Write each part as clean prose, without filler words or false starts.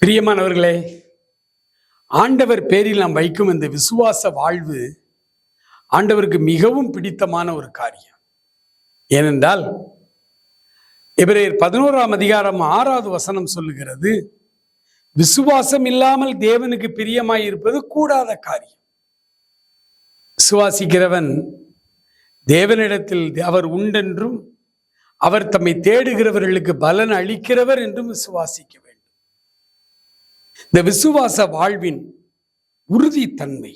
பிரியமானவர்களே, ஆண்டவர் பேரில் நாம் வைக்கும் இந்த விசுவாச வாழ்வு ஆண்டவருக்கு மிகவும் பிடித்தமான ஒரு காரியம். ஏனென்றால் எபிரேயர் 11 சொல்லுகிறது, விசுவாசம் இல்லாமல் தேவனுக்கு பிரியமாய் இருப்பது கூடாத காரியம். விசுவாசிக்கிறவன் தேவனிடத்தில் அவர் உண்டென்றும் அவர் தம்மை தேடுகிறவர்களுக்கு பலன் அளிக்கிறவர் என்றும் விசுவாசிக்க வேண்டும். இந்த விசுவாச வாழ்வின் உறுதித்தன்மை,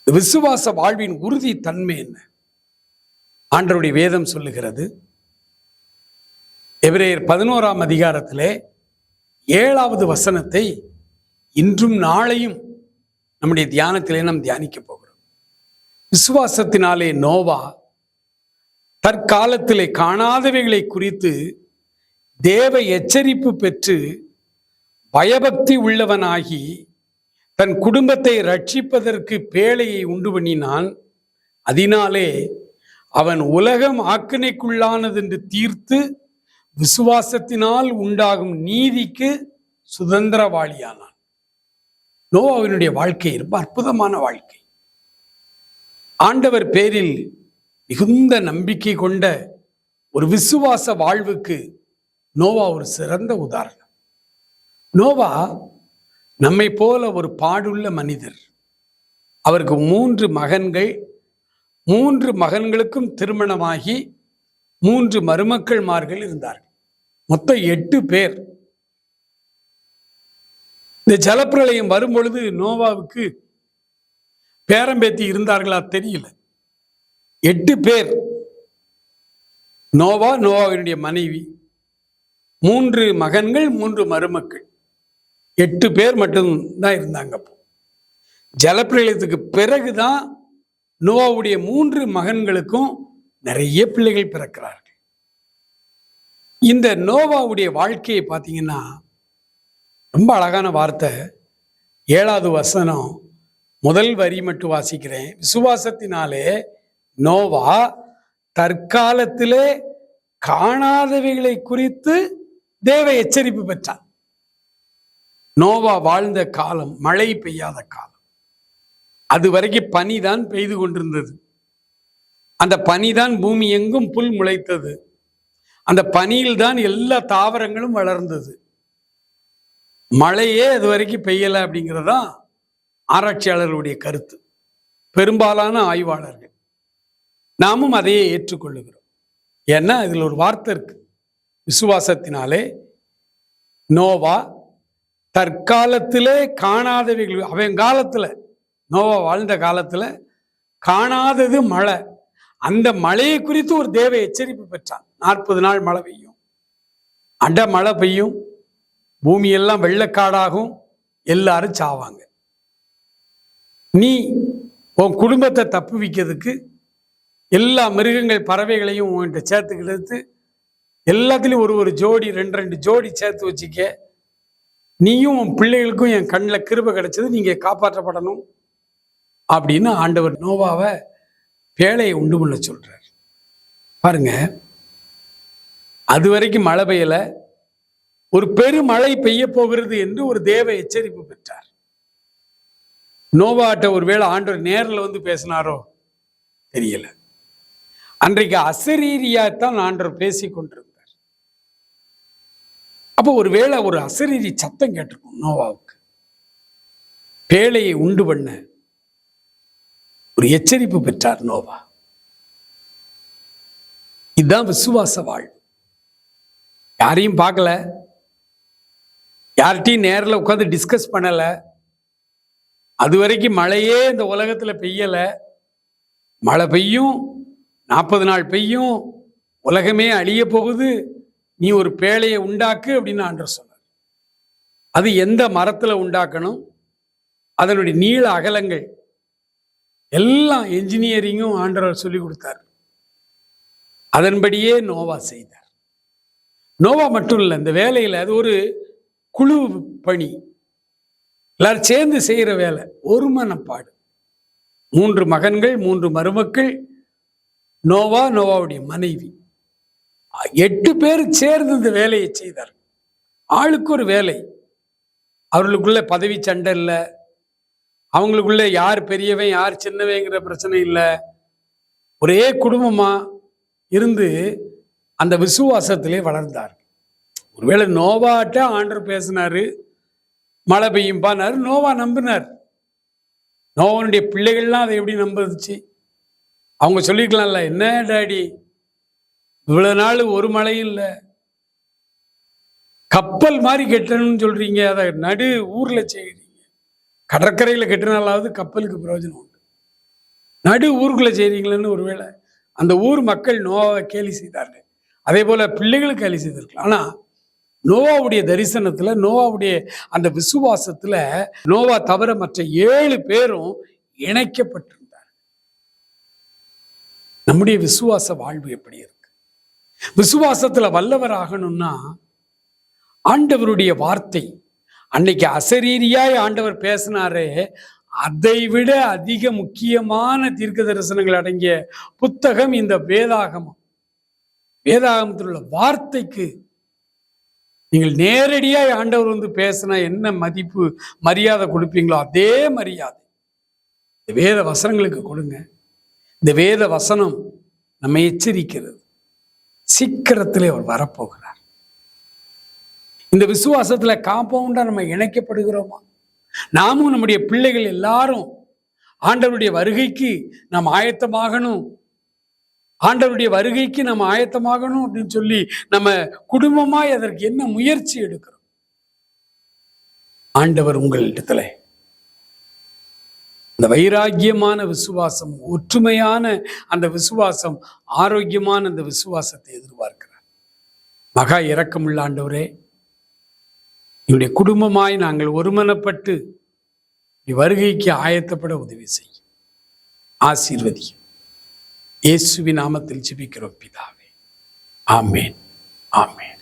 விசுவாச வாழ்வின் உறுதித்தன்மை என்ன? ஆண்டவருடைய வேதம் சொல்லுகிறது, எபிரேயர் 11 7வது வசனத்தை இன்றும் நாளையும் நம்முடைய தியானத்திலே நாம் தியானிக்க போகிறோம். விசுவாசத்தினாலே நோவா தற்காலத்திலே காணாதவைகளை குறித்து தேவ எச்சரிப்பு பெற்று பயபக்தி உள்ளவனாகி தன் குடும்பத்தை ரட்சிப்பதற்கு பேழையை உண்டு பண்ணினான். அதனாலே அவன் உலகம் ஆக்கினைக்குள்ளானது என்று தீர்த்து விசுவாசத்தினால் உண்டாகும் நீதிக்கு சுதந்திரவாளியானான். நோவாவினுடைய வாழ்க்கை ரொம்ப அற்புதமான வாழ்க்கை. ஆண்டவர் பேரில் மிகுந்த நம்பிக்கை கொண்ட ஒரு விசுவாச வாழ்வுக்கு நோவா ஒரு சிறந்த உதாரணம். நோவா நம்மை போல ஒரு பாடுள்ள மனிதர். அவருக்கு 3 மகன்கள், 3 மகன்களுக்கும் திருமணமாகி 3 மருமக்கள்மார்கள் இருந்தார்கள். மொத்தம் 8 பேர். இந்த ஜலப்பிரளயம் வரும்பொழுது நோவாவுக்கு பேரம்பேத்தி இருந்தார்களா தெரியல. 8 பேர். நோவாவினுடைய மனைவி, 3 மகன்கள், 3 மருமக்கள், 8 பேர் மட்டும்தான் இருந்தாங்க. ஜலப்பிரளயத்துக்கு பிறகுதான் நோவாவுடைய 3 மகன்களுக்கும் நிறைய பிள்ளைகள் பிறக்கிறார்கள். இந்த நோவாவுடைய வாழ்க்கையை பார்த்தீங்கன்னா ரொம்ப அழகான வார்த்தை. 7வது வசனம் முதல் வரி மட்டும் வாசிக்கிறேன். விசுவாசத்தினாலே நோவா தற்காலத்திலே காணாதவைகளை குறித்து தேவ எச்சரிப்பு பெற்றான். நோவா வாழ்ந்த காலம் மழை பெய்யாத காலம். அது வரைக்கும் பனிதான் பெய்து கொண்டிருந்தது. அந்த பனிதான் பூமி எங்கும் புல் முளைத்தது. அந்த பனியில் தான் எல்லா தாவரங்களும் வளர்ந்தது. மழையே அது வரைக்கும் பெய்யலை அப்படிங்கிறதான் ஆராய்ச்சியாளர்களுடைய கருத்து, பெரும்பாலான ஆய்வாளர்கள். நாமும் அதையே ஏற்றுக்கொள்ளுகிறோம். ஏன்னா இதில் ஒரு வார்த்தை இருக்கு. விசுவாசத்தினாலே நோவா தற்காலத்திலே காணாதவைகள், அவன் காலத்துல, நோவா வாழ்ந்த காலத்துல காணாதது மழை. அந்த மழையை குறித்து ஒரு தேவ எச்சரிப்பு பெற்றான். 40 நாள் மழை பெய்யும், அட மழை பெய்யும், பூமியெல்லாம் வெள்ளக்காடாகும், எல்லாரும் சாவாங்க. நீ உன் குடும்பத்தை தப்பு வைக்கிறதுக்கு எல்லா மிருகங்கள் பறவைகளையும் உன்கிட்ட சேர்த்துக்கிட்டு எல்லாத்துலேயும் ஒரு ஜோடி 2 ஜோடி சேர்த்து வச்சுக்க. நீயும் உன் பிள்ளைகளுக்கும் என் கண்ணில் கிருபை கிடைச்சது, நீங்கள் காப்பாற்றப்படணும் அப்படின்னு ஆண்டவர் நோவாவை பேழையை உண்டு பண்ண சொல்றார். பாருங்க, அது வரைக்கும் மழை பெய்யல, ஒரு பெருமழை பெய்ய போகிறது என்று ஒரு தேவ எச்சரிப்பு பெற்றார். நோவாட்ட ஒருவேளை ஆண்டவர் நேரில் வந்து பேசினாரோ தெரியல. அன்றைக்கு அசரீரியாத்தான் ஆண்டவர் பேசி கொண்டிருந்தார். அப்போ ஒருவேளை ஒரு அசரீரி சத்தம் கேட்டிருக்கும் நோவாவுக்கு. பேழையை உண்டு பண்ண ஒரு எச்சரிப்பு பெற்றார் நோவா. இதுதான் விசுவாச வாழ்வு. யாரையும் பார்க்கல, யார்கிட்டையும் நேரில் உட்காந்து டிஸ்கஸ் பண்ணல. அது வரைக்கும் மழையே இந்த உலகத்துல பெய்யல. மழை பெய்யும், 40 நாள் பெய்யும், உலகமே அழிய போகுது, நீ ஒரு பேழையை உண்டாக்கு அப்படின்னு ஆண்டவர் சொன்னார். அது எந்த மரத்துல உண்டாக்கணும், அதனுடைய நீள அகலங்கள் எல்லாம் என்ஜினியரிங்கும் ஆண்டவர் சொல்லி கொடுத்தார். அதன்படியே நோவா செய்தார். நோவா மட்டும் இல்லை, இந்த வேலையில் அது ஒரு குழு பணி, எல்லாரும் சேர்ந்து செய்கிற வேலை, ஒரு மனப்பாடு. 3 மகன்கள், 3 மருமக்கள், நோவாவுடைய மனைவி, 8 பேர் சேர்ந்து இந்த வேலையை செய்தார். ஆளுக்கு ஒரு வேலை. அவர்களுக்குள்ள பதவி சண்டை இல்லை, அவங்களுக்குள்ள யார் பெரியவன் யார் சின்னவங்கிற பிரச்சனை இல்லை. ஒரே குடும்பமா இருந்து அந்த விசுவாசத்திலே வளர்ந்தார். ஒருவேளை நோவாட்ட ஆண்டவர் பேசினாரு, மழை பெய்யும் பானாரு, நோவா நம்பினார். நோவனுடைய பிள்ளைகள்லாம் அதை எப்படி நம்புச்சு? அவங்க சொல்லிக்கலாம்ல, என்ன டாடி இவ்வளவு நாள் ஒரு மழையும் இல்லை, கப்பல் மாதிரி கெட்டணும்னு சொல்றீங்க, அதை நடு ஊர்ல செய்யறீங்க, கடற்கரையில கெட்டினாலாவது கப்பலுக்கு பிரயோஜனம் உண்டு, நடு ஊருக்குள்ள செய்றீங்களேன்னு ஒருவேளை அந்த ஊர் மக்கள் நோவாவை கேலி செய்தார்கள். அதே போல பிள்ளைகளும் கேலி செய்திருக்கலாம். ஆனா நோவாவுடைய தரிசனத்துல, நோவாவுடைய அந்த விசுவாசத்துல, நோவா தவிர மற்ற 7 பேரும் இணைக்கப்பட்டிருந்தார். நம்முடைய விசுவாச வாழ்வு எப்படி இருக்கு? விசுவாசத்துல வல்லவர் ஆகணும்னா ஆண்டவருடைய வார்த்தை, அன்னைக்கு அசரீரியாய் ஆண்டவர் பேசினாரே, அதை விட அதிக முக்கியமான தீர்க்க தரிசனங்கள் அடங்கிய புத்தகம் இந்த வேதாகமம். வேதாகமத்தில் உள்ள வார்த்தைக்கு நீங்கள் நேரடியாக ஆண்டவர் வந்து பேசினா என்ன மதிப்பு மரியாதை கொடுப்பீங்களோ அதே மரியாதை இந்த வேத வசனங்களுக்கு கொடுங்க. இந்த வேத வசனம் நம்ம எச்சரிக்கிறது, சீக்கிரத்திலே அவர் வரப்போகிறார். இந்த விசுவாசத்துல காம்பவுண்டா நம்ம இணைக்கப்படுகிறோமா? நாமும் நம்முடைய பிள்ளைகள் எல்லாரும் ஆண்டவருடைய வருகைக்கு நாம் ஆயத்தமாகணும், ஆண்டவருடைய வருகைக்கு நம்ம ஆயத்தமாகணும் அப்படின்னு சொல்லி நம்ம குடும்பமாய் அதற்கு என்ன முயற்சி எடுக்கிறோம்? ஆண்டவர் உங்களிடத்துல இந்த வைராக்கியமான விசுவாசம், ஒற்றுமையான அந்த விசுவாசம், ஆரோக்கியமான அந்த விசுவாசத்தை எதிர்பார்க்கிறார். மகா இரக்கமுள்ள ஆண்டவரே, என்னுடைய குடும்பமாய் நாங்கள் ஒருமனப்பட்டு வருகைக்கு ஆயத்தப்பட உதவி செய்யும், ஆசீர்வதியும். இயேசுவின் நாமத்தில் ஜெபிக்கிறோம் பிதாவே, ஆமேன், ஆமேன்.